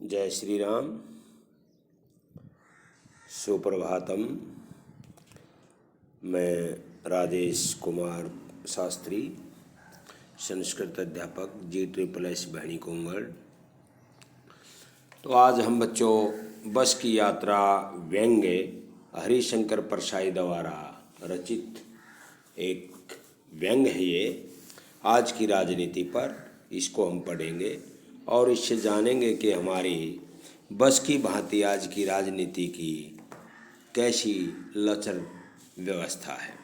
जय श्री राम। सुप्रभातम। मैं राजेश कुमार शास्त्री, संस्कृत अध्यापक, G++ बहनी कोंगड़। तो आज हम बच्चों बस की यात्रा व्यंग्य हरिशंकर परसाई द्वारा रचित एक व्यंग्य है ये आज की राजनीति पर, इसको हम पढ़ेंगे और इससे जानेंगे कि हमारी बस की भांति आज की राजनीति की कैसी लचर व्यवस्था है।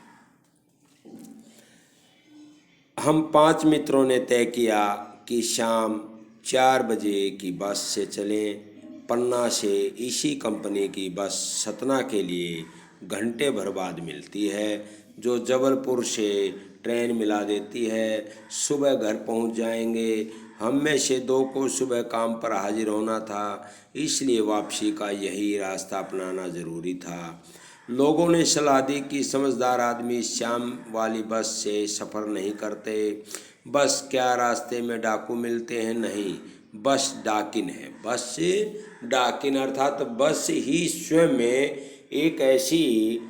हम 5 मित्रों ने तय किया कि शाम 4 बजे की बस से चलें। पन्ना से इसी कंपनी की बस सतना के लिए घंटे भर बाद मिलती है, जो जबलपुर से ट्रेन मिला देती है। सुबह घर पहुंच जाएंगे। हम में से 2 को सुबह काम पर हाजिर होना था, इसलिए वापसी का यही रास्ता अपनाना ज़रूरी था। लोगों ने सलाह दी कि समझदार आदमी शाम वाली बस से सफ़र नहीं करते। बस क्या रास्ते में डाकू मिलते हैं? नहीं, बस डाकिन है। बस से डाकिन अर्थात बस ही स्वयं में एक ऐसी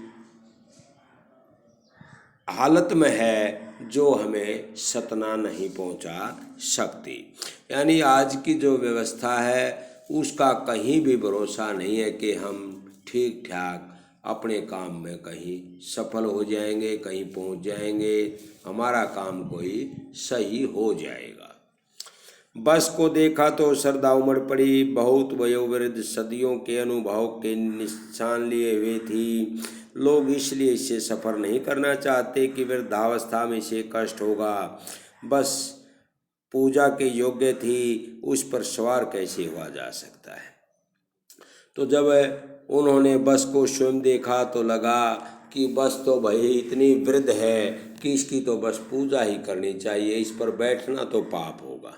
हालत में है जो हमें सतना नहीं पहुंचा सकती। यानी आज की जो व्यवस्था है उसका कहीं भी भरोसा नहीं है कि हम ठीक ठाक अपने काम में कहीं सफल हो जाएंगे, कहीं पहुंच जाएंगे, हमारा काम कोई सही हो जाएगा। बस को देखा तो श्रद्धा उमड़ पड़ी। बहुत वयोवृद्ध, सदियों के अनुभव के निशान लिए हुए थी। लोग इसलिए इससे सफ़र नहीं करना चाहते कि वृद्धावस्था में इसे कष्ट होगा। बस पूजा के योग्य थी, उस पर सवार कैसे हुआ जा सकता है। तो जब उन्होंने बस को स्वयं देखा तो लगा कि बस तो भाई इतनी वृद्ध है कि इसकी तो बस पूजा ही करनी चाहिए, इस पर बैठना तो पाप होगा।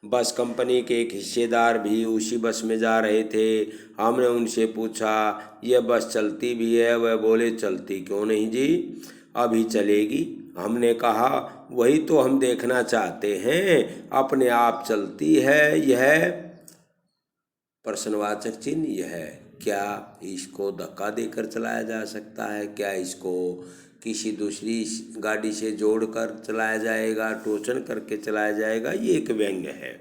बस कंपनी के एक हिस्सेदार भी उसी बस में जा रहे थे। हमने उनसे पूछा, यह बस चलती भी है? वह बोले, चलती क्यों नहीं जी, अभी चलेगी। हमने कहा, वही तो हम देखना चाहते हैं, अपने आप चलती है यह? प्रश्नवाचक चिन्ह। यह क्या इसको धक्का देकर चलाया जा सकता है? क्या इसको किसी दूसरी गाड़ी से जोड़कर चलाया जाएगा, टोचन करके चलाया जाएगा? ये एक व्यंग्य है।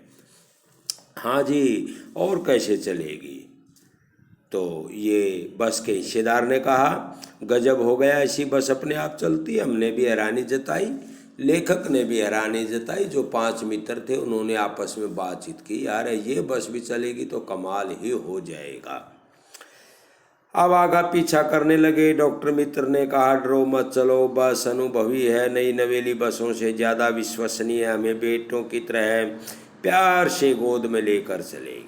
हाँ जी, और कैसे चलेगी? तो ये बस के हिस्सेदार ने कहा, गजब हो गया, ऐसी बस अपने आप चलती। हमने भी हैरानी जताई, लेखक ने भी हैरानी जताई। जो 5 मित्र थे उन्होंने आपस में बातचीत की, यार ये बस भी चलेगी तो कमाल ही हो जाएगा। अब आगा पीछा करने लगे। डॉक्टर मित्र ने कहा, डरो मत, चलो, बस अनुभवी है, नई नवेली बसों से ज़्यादा विश्वसनीय, हमें बेटों की तरह प्यार से गोद में लेकर चलेगी।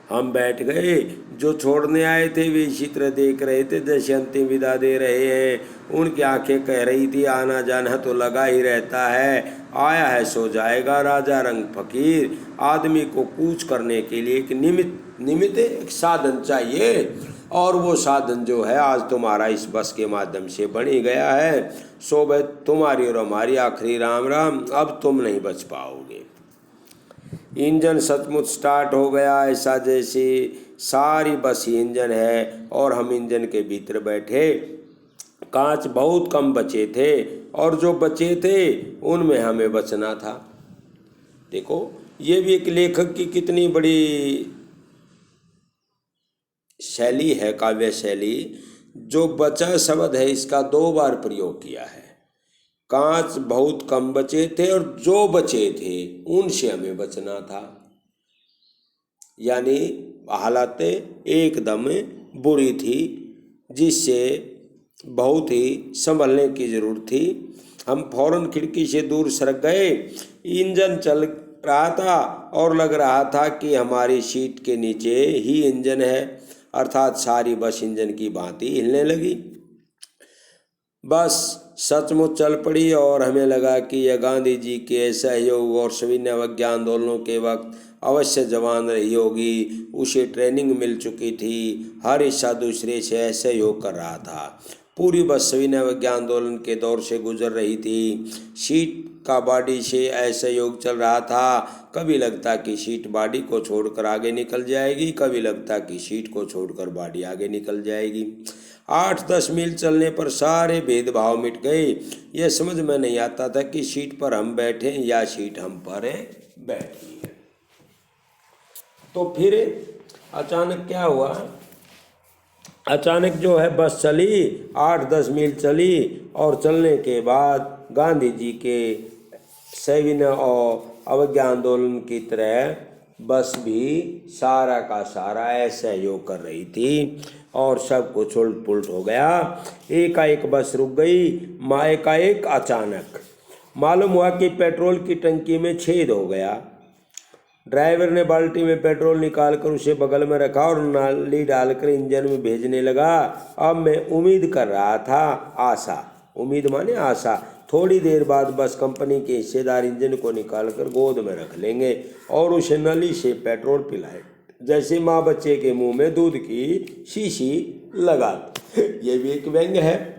हम बैठ गए। जो छोड़ने आए थे वे इसी तरह देख रहे थे जैसे अंतिम विदा दे रहे हैं। उनकी आंखें कह रही थी, आना जाना तो लगा ही रहता है, आया है सो जाएगा। राजा रंग फकीर, आदमी को कूच करने के लिए एक निमित्त एक साधन चाहिए, और वो साधन जो है आज तुम्हारा इस बस के माध्यम से बनी गया है। सो भाई तुम्हारी और हमारी आखिरी राम राम, अब तुम नहीं बच पाओगे। इंजन सचमुच स्टार्ट हो गया, ऐसा जैसे सारी बस ही इंजन है और हम इंजन के भीतर बैठे। कांच बहुत कम बचे थे और जो बचे थे उनमें हमें बचना था। देखो, ये भी एक लेखक की कितनी बड़ी शैली है, काव्य शैली। जो बचा शब्द है इसका 2 बार प्रयोग किया है। कांच बहुत कम बचे थे और जो बचे थे उनसे हमें बचना था। यानी हालातें एकदम बुरी थी, जिससे बहुत ही संभलने की ज़रूरत थी। हम फौरन खिड़की से दूर सरक गए। इंजन चल रहा था और लग रहा था कि हमारी सीट के नीचे ही इंजन है, अर्थात सारी बस इंजन की भांति हिलने लगी। बस सचमुच चल पड़ी और हमें लगा कि यह गांधी जी के सहयोग और सविनय अवज्ञा आंदोलनों के वक्त अवश्य जवान रही होगी। उसे ट्रेनिंग मिल चुकी थी, हर हिस्सा दूसरे से सहयोग कर रहा था। पूरी बस सविनय अवज्ञा आंदोलन के दौर से गुजर रही थी। सीट का बॉडी से ऐसा योग चल रहा था। कभी लगता कि सीट बॉडी को छोड़कर आगे निकल जाएगी, कभी लगता कि सीट को छोड़कर बॉडी आगे निकल जाएगी। 8-10 मील चलने पर सारे भेदभाव मिट गए। यह समझ में नहीं आता था कि सीट पर हम बैठे या सीट हम पर बैठी है। तो फिर अचानक क्या हुआ, अचानक जो है बस चली, 8-10 मील चली और चलने के बाद गांधी जी के सविनय और अवज्ञा आंदोलन की तरह बस भी सारा का सारा ऐसा योग कर रही थी और सब कुछ उलट पुलट हो गया। एकाएक बस रुक गई। एकाएक अचानक मालूम हुआ कि पेट्रोल की टंकी में छेद हो गया। ड्राइवर ने बाल्टी में पेट्रोल निकालकर उसे बगल में रखा और नाली डालकर इंजन में भेजने लगा। अब मैं उम्मीद कर रहा था, आशा, उम्मीद माने आशा, थोड़ी देर बाद बस कंपनी के हिस्सेदार इंजन को निकालकर गोद में रख लेंगे और उसे नली से पेट्रोल पिलाए, जैसे माँ बच्चे के मुंह में दूध की शीशी लगा। ये भी एक व्यंग्य है।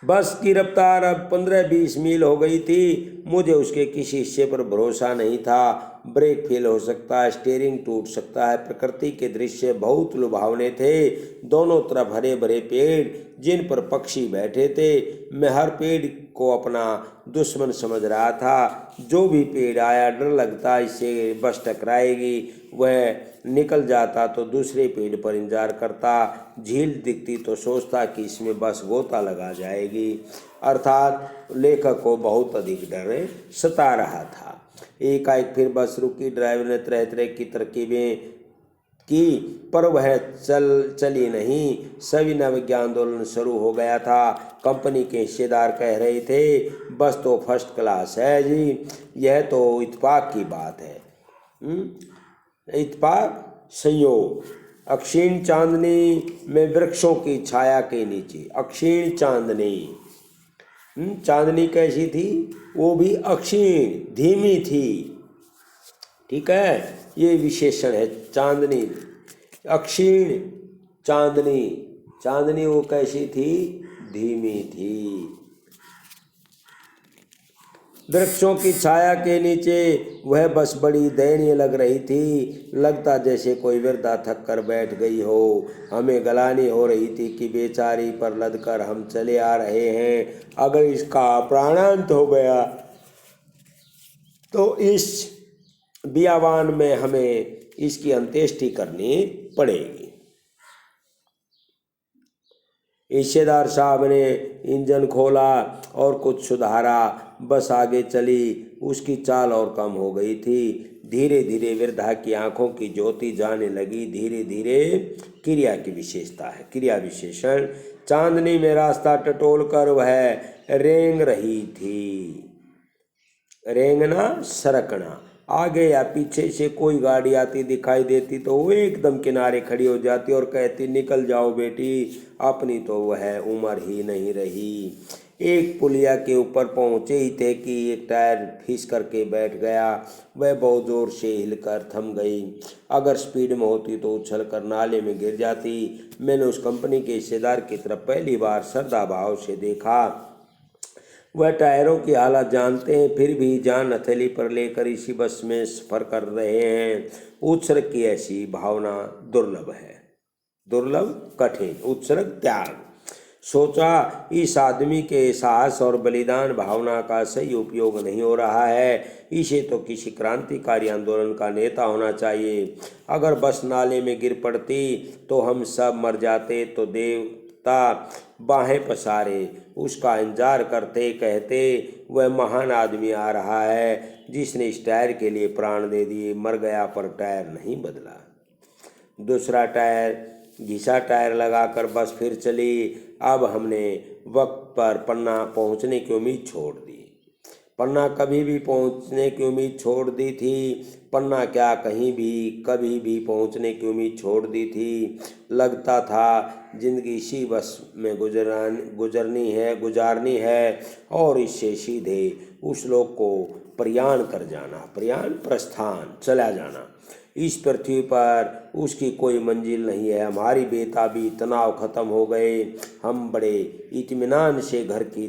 बस की रफ्तार अब 15-20 मील हो गई थी। मुझे उसके किसी हिस्से पर भरोसा नहीं था। ब्रेक फेल हो सकता है, स्टीयरिंग टूट सकता है। प्रकृति के दृश्य बहुत लुभावने थे। दोनों तरफ हरे भरे पेड़ जिन पर पक्षी बैठे थे। मैं हर पेड़ को अपना दुश्मन समझ रहा था। जो भी पेड़ आया डर लगता इससे बस टकराएगी। वह निकल जाता तो दूसरे पेड़ पर इंतजार करता। झील दिखती तो सोचता कि इसमें बस गोता लगा जाएगी। अर्थात लेखक को बहुत अधिक डर सता रहा था। एकाएक फिर बस रुकी। ड्राइवर ने तरह तरह की तरकीबें की पर वह चली नहीं। सविनय अवज्ञा आंदोलन शुरू हो गया था। कंपनी के हिस्सेदार कह रहे थे, बस तो फर्स्ट क्लास है जी, यह तो इत्तेफाक की बात है। इत्तेफाक, संयोग। अक्षीण चांदनी में वृक्षों की छाया के नीचे, अक्षीण चांदनी। चांदनी कैसी थी? वो भी अक्षीण, धीमी थी। ठीक है, ये विशेषण है चांदनी, अक्षीण चांदनी। चांदनी वो कैसी थी? धीमी थी। वृक्षों की छाया के नीचे वह बस बड़ी दयनीय लग रही थी। लगता जैसे कोई वृद्धा थक कर बैठ गई हो। हमें गलानी हो रही थी कि बेचारी पर लदकर हम चले आ रहे हैं। अगर इसका प्राणांत हो गया तो इस बियावान में हमें इसकी अंत्येष्टि करनी पड़ेगी। हिस्सेदार साहब ने इंजन खोला और कुछ सुधारा। बस आगे चली। उसकी चाल और कम हो गई थी। धीरे धीरे वृद्धा की आंखों की ज्योति जाने लगी। धीरे धीरे क्रिया की विशेषता है, क्रिया विशेषण। चांदनी में रास्ता टटोल कर वह रेंग रही थी। रेंगना, सरकना। आगे या पीछे से कोई गाड़ी आती दिखाई देती तो वो एकदम किनारे खड़ी हो जाती और कहती, निकल जाओ बेटी, अपनी तो वह उम्र ही नहीं रही। एक पुलिया के ऊपर पहुंचे ही थे कि एक टायर फिस करके बैठ गया। वह बहुत जोर से हिलकर थम गई। अगर स्पीड में होती तो उछल कर नाले में गिर जाती। मैंने उस कंपनी के हिस्सेदार की तरफ पहली बार श्रद्धा भाव से देखा। वह टायरों की हालत जानते हैं, फिर भी जान हथेली पर लेकर इसी बस में सफर कर रहे हैं। उत्सर्ग की ऐसी भावना दुर्लभ है, दुर्लभ, कठिन। उत्सर्ग, त्याग। सोचा, इस आदमी के साहस और बलिदान भावना का सही उपयोग नहीं हो रहा है। इसे तो किसी क्रांतिकारी आंदोलन का नेता होना चाहिए। अगर बस नाले में गिर पड़ती तो हम सब मर जाते तो देवता बाहें पसारे उसका इंतजार करते, कहते वह महान आदमी आ रहा है जिसने इस टायर के लिए प्राण दे दिए। मर गया पर टायर नहीं बदला। दूसरा टायर, घिसा टायर लगाकर बस फिर चली। अब हमने वक्त पर पन्ना पहुंचने की उम्मीद छोड़ दी। पन्ना कभी भी पहुंचने की उम्मीद छोड़ दी थी। पन्ना क्या, कहीं भी कभी भी पहुंचने की उम्मीद छोड़ दी थी। लगता था जिंदगी इसी बस में गुजारनी है और इससे सीधे उस लोक को प्रयाण कर जाना, प्रयाण, प्रस्थान, चला जाना। इस पृथ्वी पर उसकी कोई मंजिल नहीं है। हमारी बेताबी, तनाव खत्म हो गए। हम बड़े इत्मीनान से घर की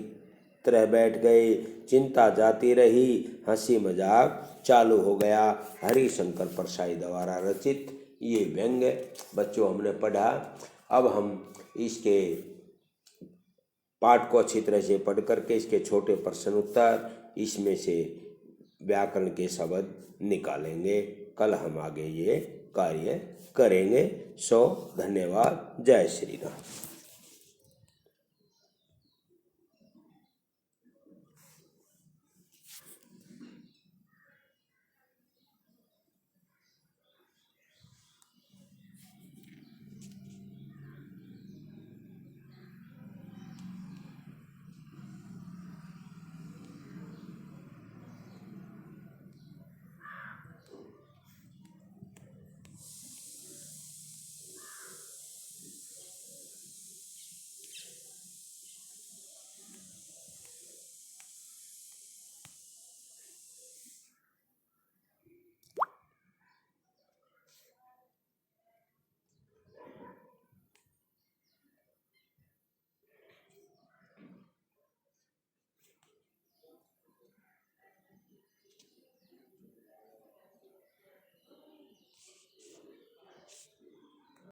तरह बैठ गए। चिंता जाती रही, हंसी मजाक चालू हो गया। हरिशंकर परसाई द्वारा रचित ये व्यंग्य बच्चों हमने पढ़ा। अब हम इसके पाठ को अच्छी तरह से पढ़ करके इसके छोटे प्रश्न उत्तर, इसमें से व्याकरण के शब्द निकालेंगे। कल हम आगे ये कार्य करेंगे। सो धन्यवाद। जय श्री राम।